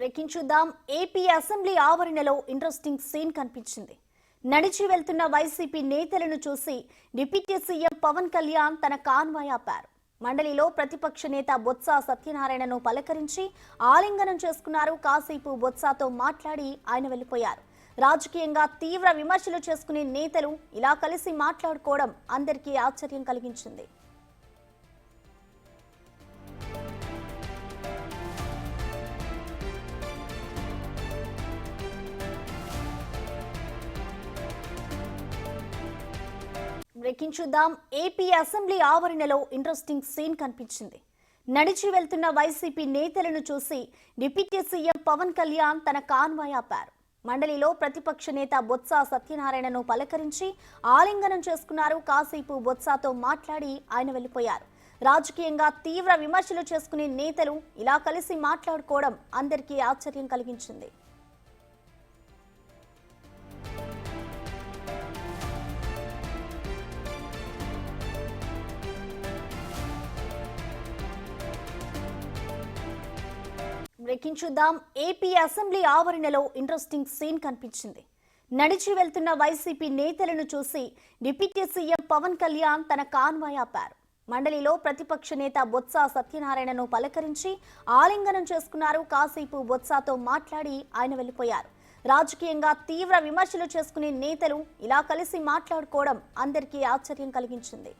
Breaking చూద్దాం. AP assembly ఆవరణలో interesting scene కనిపించింది. నడిచి వెళ్తున్న వైసీపీ నేతలను చూసి డిప్యూటీ సీఎం పవన్ కళ్యాణ్ తన కాన్వాయ్ ఆపారు. మండలిలో ప్రతిపక్ష నేత బొత్స సత్యనారాయణను పలకరించి ఆలింగనం చేసుకున్నారు. కాసేపు బొత్సతో మాట్లాడి ఆయన వెళ్లిపోయారు. రాజకీయంగా తీవ్ర విమర్శలు చేసుకునే నేతలు ఇలా కలిసి మాట్లాడుకోవడం అందరికీ ఆశ్చర్యం కలిగించింది. బ్రేకింగ్ చూద్దాం. ఏపీ అసెంబ్లీ ఆవరణలో ఇంట్రెస్టింగ్ సీన్ కనిపించింది. నడిచి వెళ్తున్న వైసీపీ నేతలను చూసి డిప్యూటీ సీఎం పవన్ కళ్యాణ్ తన కాన్వాయ్ ఆపారు. మండలిలో ప్రతిపక్ష నేత బొత్స సత్యనారాయణను పలకరించి ఆలింగనం చేసుకున్నారు. కాసేపు బొత్సతో మాట్లాడి ఆయన వెళ్లిపోయారు. రాజకీయంగా తీవ్ర విమర్శలు చేసుకునే నేతలు ఇలా కలిసి మాట్లాడుకోవడం అందరికీ ఆశ్చర్యం కలిగించింది. బ్రేకింగ్ చూద్దాం. ఏపీ అసెంబ్లీ ఆవరణలో ఇంట్రెస్టింగ్ సీన్ కనిపించింది. నడిచి వెళ్తున్న వైసీపీ నేతలను చూసి డిప్యూటీ సీఎం పవన్ కళ్యాణ్ తన కాన్వాయ్ ఆపారు. మండలిలో ప్రతిపక్ష నేత బొత్స సత్యనారాయణను పలకరించి ఆలింగనం చేసుకున్నారు. కాసేపు బొత్సతో మాట్లాడి ఆయన వెళ్లిపోయారు. రాజకీయంగా తీవ్ర విమర్శలు చేసుకునే నేతలు ఇలా కలిసి మాట్లాడుకోవడం అందరికీ ఆశ్చర్యం కలిగించింది.